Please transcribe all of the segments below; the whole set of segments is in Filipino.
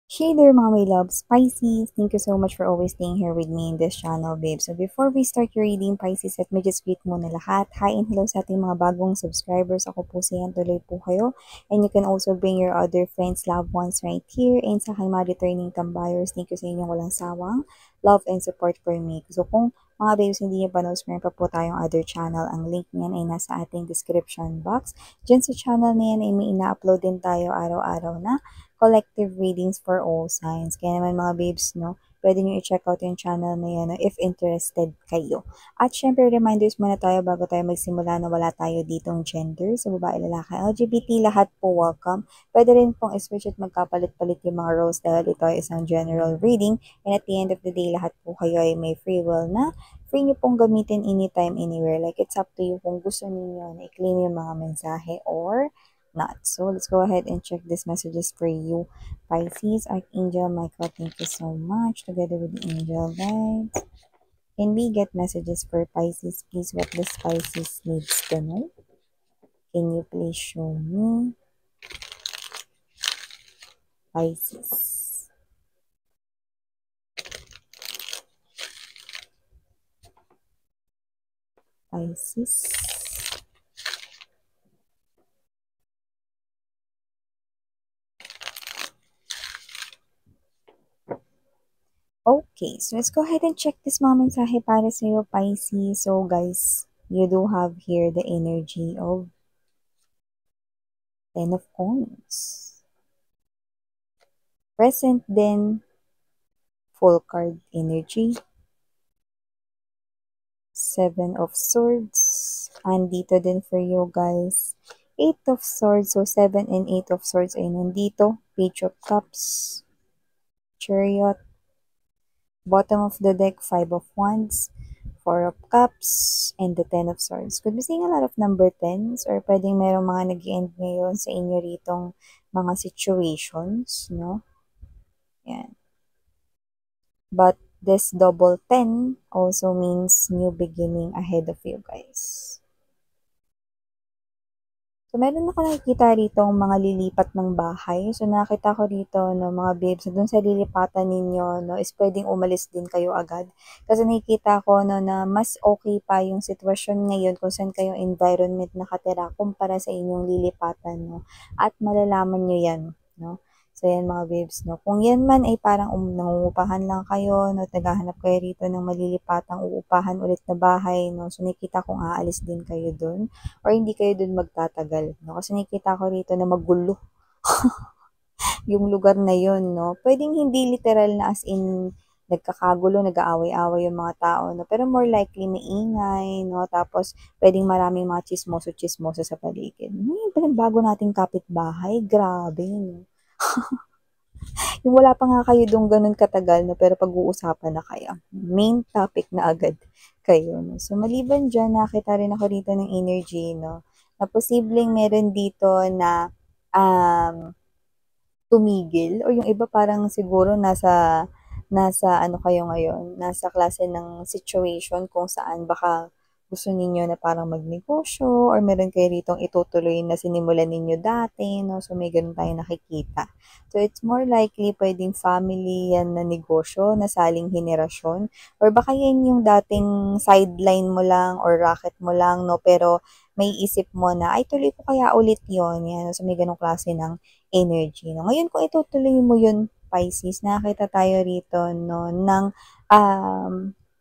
Hey there mga my loves, Pisces! Thank you so much for always staying here with me in this channel, babe. So before we start your reading, Pisces, let me just greet muna lahat. Hi and hello sa ating mga bagong subscribers. Ako po si Yan, tuloy po kayo. And you can also bring your other friends, loved ones right here. And sa mga returning tambayers, thank you sa inyong walang sawang love and support for me. So kung mga babes, hindi niyo pa meron pa po tayong other channel. Ang link niyan ay nasa ating description box. Diyan sa channel na yan ay may ina-upload din tayo araw-araw na collective readings for all signs. Kaya naman mga babes, no, pwede nyo i-check out yung channel na yan no, if interested kayo. At syempre, reminders muna tayo bago tayo magsimula na wala tayo ditong gender. So, babae, lalaki, LGBT, lahat po welcome. Pwede rin pong i-switch at magkapalit-palit yung mga roles dahil ito ay isang general reading. And at the end of the day, lahat po kayo ay may free will na free nyo pong gamitin anytime, anywhere. Like, it's up to you kung gusto niyo na i-claim yung mga mensahe or not. So let's go ahead and check these messages for you, Pisces. Archangel Michael, thank you so much. Together with the angel guides. Can we get messages for Pisces, please? What the Pisces needs to know? Can you please show me? Pisces. Pisces. Okay, so let's go ahead and check this mga mensahe para sa iyo, Pisces. So guys, you do have here the energy of Ten of Coins. Present then, full card energy. Seven of Swords. Andito din for you guys. Eight of Swords. So, 7 and 8 of Swords ay nandito. Page of Cups. Chariot. Bottom of the deck, 5 of Wands. 4 of Cups. And the 10 of Swords. Could be seeing a lot of number 10s or pwedeng merong mga nag-end ngayon sa inyo ritong mga situations, no? Yan. But this double 10 also means new beginning ahead of you guys. So, meron ako nakikita rito mga lilipat ng bahay. So, nakita ko rito, no, mga babes, dun sa lilipatan ninyo, no, is pwedeng umalis din kayo agad. Kasi nakikita ko, no, na mas okay pa yung sitwasyon ngayon kung saan kayong environment nakatira kumpara sa inyong lilipatan, no. At malalaman nyo yan, no. So, yan mga babes, no. Kung yan man ay parang nangungupahan lang kayo, no, naghahanap kayo rito ng malilipatang uupahan ulit na bahay, no. So, nakikita kong aalis din kayo dun or hindi kayo dun magtatagal, no. Kasi nakikita ko rito na magulo yung lugar na yun, no. Pwedeng hindi literal na as in nagkakagulo, nag-aaway-away yung mga tao, no. Pero more likely maingay, no. Tapos, pwedeng maraming mga chismoso-chismoso sa paligid. Bago nating kapitbahay, grabe, no. Yung wala pa nga kayo doon ganun katagal, no, pero pag-uusapan na kayo. Main topic na agad kayo. No? So, maliban dyan, nakita rin ako dito ng energy, no, na posibleng meron dito na tumigil o yung iba parang siguro nasa ano kayo ngayon, nasa klase ng situation kung saan baka gusto ninyo na parang magnegosyo or meron kayo ritong itutuloy na sinimulan ninyo dati, no? So, may ganun tayong nakikita. So, it's more likely pwedeng family yan na negosyo, na saling henerasyon, or baka yan yung dating sideline mo lang or racket mo lang, no? Pero may isip mo na, ay, tuloy ko kaya ulit yon yan. So, may ganung klase ng energy. No? Ngayon, kung itutuloy mo yun, Pisces, nakakita tayo rito no, ng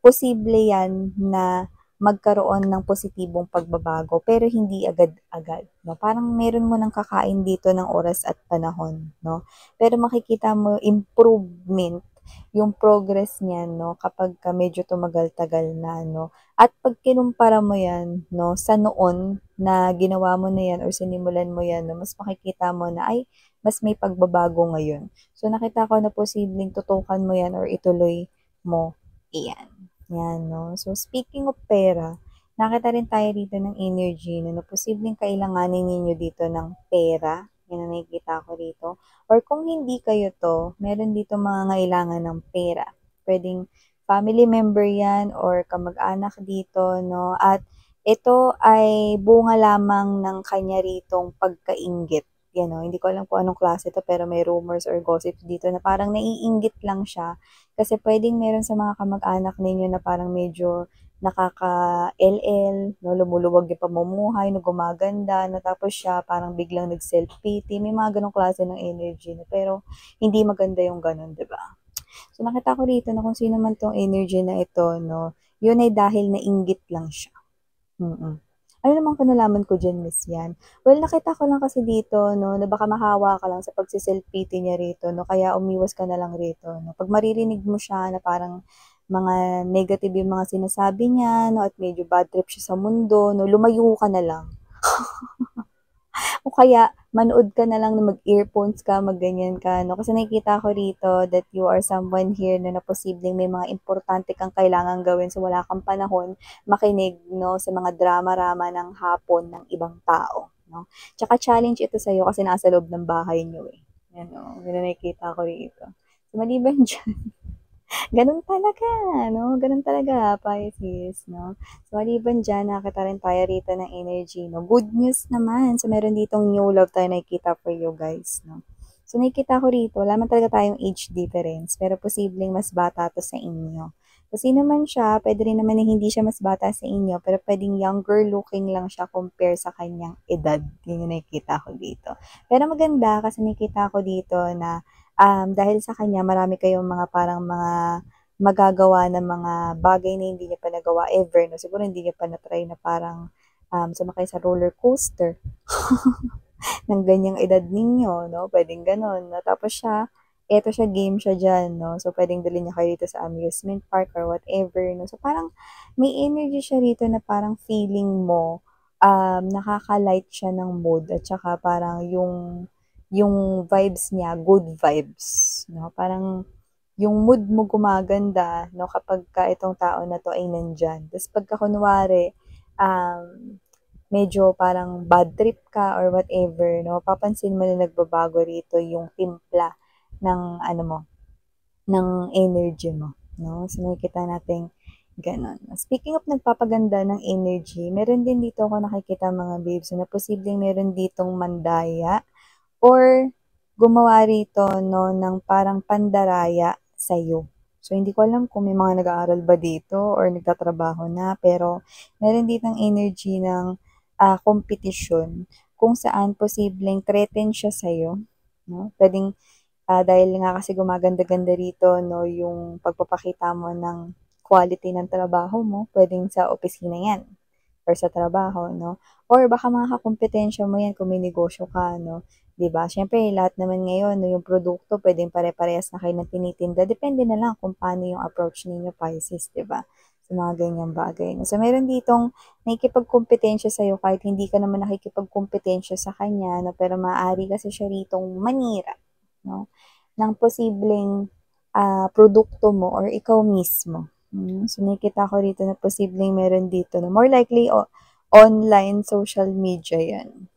posible yan na magkaroon ng positibong pagbabago pero hindi agad-agad. No? Parang meron mo ng kakain dito ng oras at panahon. No? Pero makikita mo improvement yung progress niya no kapag ka medyo tumagal-tagal na no at pag kinumpara mo yan no sa noon na ginawa mo na yan or sinimulan mo yan no mas makikita mo na ay mas may pagbabago ngayon. So, nakita ko na posibleng tutukan mo yan or ituloy mo iyan. Yan, no? So, speaking of pera, nakita rin tayo dito ng energy no, na posibleng kailanganin ninyo dito ng pera. Yan ang nakikita ko rito. Or kung hindi kayo to, meron dito mga kailangan ng pera. Pwedeng family member yan or kamag-anak dito, no? At ito ay bunga lamang ng kanya ritong pagkainggit yan, no? Hindi ko alam kung anong klase to pero may rumors or gossips dito na parang naiinggit lang siya kasi pwedeng meron sa mga kamag-anak ninyo na parang medyo nakaka-LL, no? Lumuluwag yung pamumuhay, no? Gumaganda, no? Tapos siya parang biglang nag-self-pity. May mga ganong klase ng energy, no? Pero hindi maganda yung ganon, di ba? So nakita ko rito na kung sino man tong energy na ito, no? Yun ay dahil nainggit lang siya. Mm. Ano naman kinalaman ko diyan, Miss yan? Well, nakita ko lang kasi dito, no, na baka mahawa ka lang sa pagsiself-pity niya rito, no, kaya umiwas ka na lang rito, no. Pag maririnig mo siya na parang mga negative yung mga sinasabi niya, no, at medyo bad trip siya sa mundo, no, lumayo ka na lang. O kaya, manood ka na lang na mag-earphones ka, mag-ganyan ka, no? Kasi nakikita ko rito that you are someone here na posibleng may mga importante kang kailangan gawin so wala kang panahon makinig, no, sa mga drama-rama ng hapon ng ibang tao, no? Tsaka challenge ito sa'yo kasi nasa loob ng bahay niyo eh. Yan, no? Yun na nakikita ko rito. So, maliban dyan, ganun talaga, no? Ganun talaga, Pisces, no? So, maliban dyan, nakita rin tayo rito ng energy, no? Good news naman. So, meron ditong new love tayo nakikita for you guys, no? So, nakikita ko rito, wala man talaga tayong age difference, pero posibleng mas bata to sa inyo. So, sino man siya, pwede rin naman na hindi siya mas bata sa inyo, pero pwedeng younger looking lang siya compare sa kanyang edad. Yun yung nakikita ko dito. Pero maganda kasi nakikita ko dito na dahil sa kanya marami kayong mga parang mga magagawa ng mga bagay na hindi niya pa nagawa ever, no? Siguro hindi niya pa na-try na parang sumakay sa roller coaster ng ganyang edad ninyo, no? Pwedeng ganon, no? Tapos siya, eto siya, game siya dyan, no? So, pwedeng dalhin niya kayo dito sa amusement park or whatever, no? So, parang may energy siya rito na parang feeling mo, nakaka-light siya ng mood at saka parang yung vibes niya, good vibes, no? Parang yung mood mo gumaganda, no, kapag ka itong tao na to ay nandyan. Tapos pagka kunwari, medyo parang bad trip ka or whatever, no, papansin mo na nagbabago rito yung timpla ng ano mo, ng energy mo, no? So, nakikita natin ganon. Speaking of nagpapaganda ng energy, meron din dito ako nakikita mga babes na posibleng meron ditong mandaya or gumawa rito, no, ng parang pandaraya sa'yo. So, hindi ko alam kung may mga nag-aaral ba dito or nagtatrabaho na, pero meron ditong energy ng kompetisyon kung saan posibleng threaten siya sa'yo. No? Pwedeng dahil nga kasi gumaganda-ganda rito, no, yung pagpapakita mo ng quality ng trabaho mo, pwedeng sa opisina yan or sa trabaho, no? Or baka mga kakumpetensya mo yan kung may negosyo ka, no? 'Di ba? Siyempre, lahat naman ngayon, no, yung produkto, pwedeng pare-parehas na kayo ng tinitinda. Depende na lang kung paano yung approach ninyo, Pisces, 'di ba? Sa mga ganyang bagay. No? So, meron ditong nakikipagkompetensya sa'yo kahit hindi ka naman nakikipagkompetensya sa kanya, no? Pero maaari kasi siya ritong manira, no? Ng posibleng produkto mo or ikaw mismo. So, nakikita ko rito na posibleng meron dito na more likely online social media yan.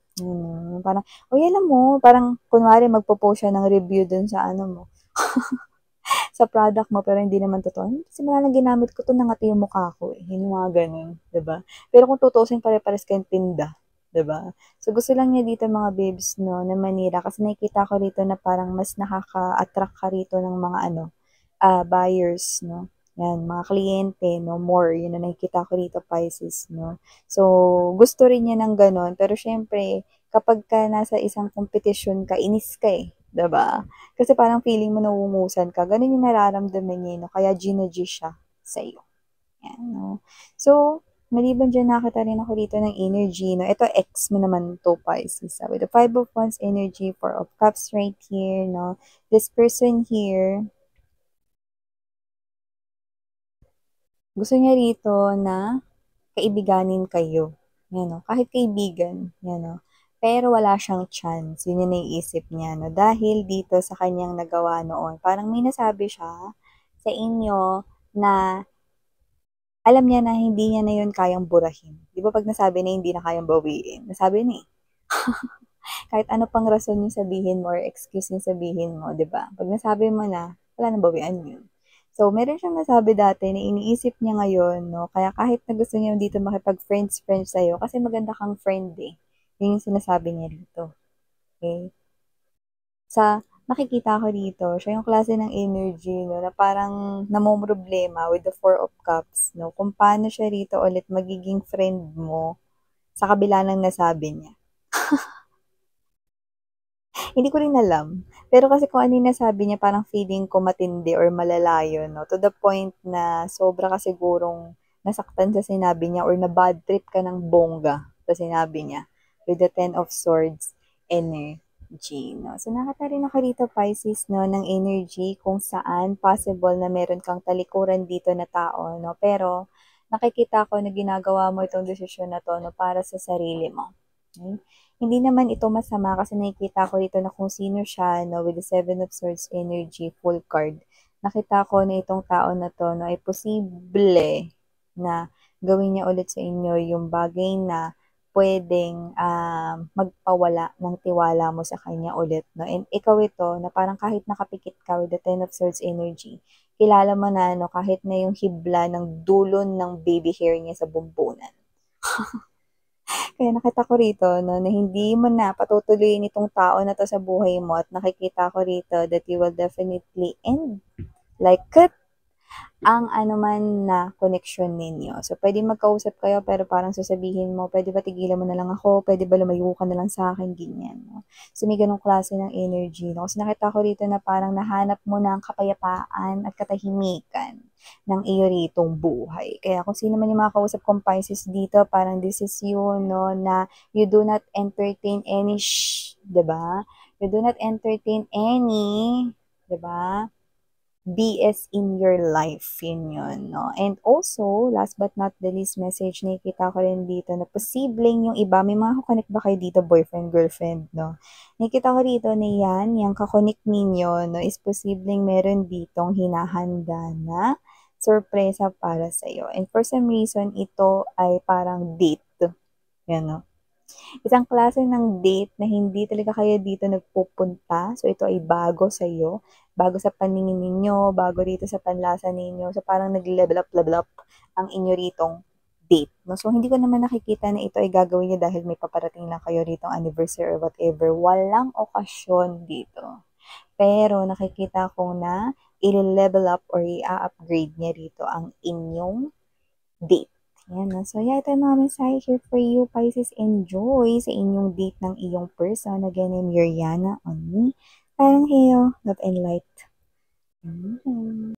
Parang, alam mo, parang kunwari magpo-post siya ng review dun sa ano mo, sa product mo, pero hindi naman totoo. Simula na ginamit ko to, nangati yung mukha ko eh. Yung mga ganun, 'di ba? Pero kung tutusin, pare-pares kayong tinda, 'di ba? So, gusto lang niya dito mga babes, no, na Manila, kasi nakikita ko rito na parang mas nakaka-attract ka rito ng mga ano, buyers, no? Yan, mga kliyente, no? More, yun na nakikita ko rito, Pisces, no? So, gusto rin niya ng ganon, pero syempre, kapag ka nasa isang kompetisyon ka, inis ka eh, 'di ba? Kasi parang feeling mo nauungusan ka, ganun yung nararamdaman niya, no? Kaya G siya sa iyo. Yan, no? So, maliban dyan, nakita rin ako dito ng energy, no? Ito, ex mo naman to, Pisces. With the Five of Wands energy, Four of Cups right here, no? This person here, gusto niya rito na kaibiganin kayo. Yan, no? Kahit kaibigan, yan, no? Pero wala siyang chance. Yun yung naiisip niya, no? Dahil dito sa kanyang nagawa noon, parang may nasabi siya sa inyo na alam niya na hindi niya na yun kayang burahin. Di ba pag nasabi na hindi na kayang bawiin? Nasabi na eh. Kahit ano pang rason yung sabihin mo or excuse yung sabihin mo, di ba? Pag nasabi mo na, wala nang bawian yun. So, meron siyang nasabi dati na iniisip niya ngayon, no? Kaya kahit na gusto niya dito makipag-friends-friends sa'yo, kasi maganda kang friend eh. Yun yung sinasabi niya dito. Okay? Nakikita ko dito, siya yung klase ng energy, no, na parang namomroblema with the Four of Cups, no, kung paano siya rito ulit magiging friend mo sa kabila ng nasabi niya. Hindi ko rin alam. Pero kasi kung ano yung nasabi niya, parang feeling ko matindi or malala yun, no? To the point na sobra ka sigurong nasaktan sa sinabi niya or na bad trip ka ng bongga sa sinabi niya with the Ten of Swords energy, no? So, nakatarin ako dito, Pisces, no, ng energy kung saan possible na meron kang talikuran dito na tao, no? Pero, nakikita ko na ginagawa mo itong desisyon na to, no, para sa sarili mo. Okay? Hindi naman ito masama kasi nakikita ko dito na kung sino siya, no, with the Seven of Swords energy, full card. Nakita ko na itong tao na to, no, ay posible na gawin niya ulit sa inyo yung bagay na pwedeng magpawala ng tiwala mo sa kanya ulit, no. And ikaw ito, na parang kahit nakapikit ka with the Ten of Swords energy, kilala mo na, no, kahit na yung hibla ng dulon ng baby hair niya sa bumbunan. Kaya nakita ko rito, no, na hindi mo na patutuloyin itong tao na to sa buhay mo at nakikita ko rito that you will definitely end like it ang anuman na connection ninyo. So, pwede magkausap kayo pero parang sasabihin mo, pwede ba tigilan mo na lang ako? Pwede ba lumayo ka na lang sa akin? Ganyan. No? So, may ganong klase ng energy. No? Kasi nakita ko rito na parang nahanap mo na ang kapayapaan at katahimikan ng iyo ritong buhay. Kaya kung sino man yung mga kausap kong Pisces dito, parang this is you, no, na you do not entertain any 'di ba? You do not entertain any, 'di ba? BS in your life, yun, no? And also, last but not the least message, nakikita ko rin dito na posibleng yung iba, may mga kakonect ba kayo dito, boyfriend, girlfriend, no? Nakikita ko dito na yan, yung kakonect ninyo, no, is posibleng meron ditong hinahanda na sorpresa para sa'yo. And for some reason, ito ay parang date. Yan, no? Isang klase ng date na hindi talaga kayo dito nagpupunta. So, ito ay bago sa iyo, bago sa paningin ninyo, bago rito sa panlasa ninyo. So, parang level up ang inyo ritong date. No? So, hindi ko naman nakikita na ito ay gagawin niyo dahil may paparating lang kayo ritong anniversary or whatever. Walang okasyon dito. Pero nakikita ko na i-level up or i-upgrade niya rito ang inyong date. Yan, no? So, yeah, ito yung mga mensahe here for you, Pisces. Enjoy sa inyong date ng iyong person. Again, I'm Yuriana on me. Parang heyo, love and light. Mm-hmm.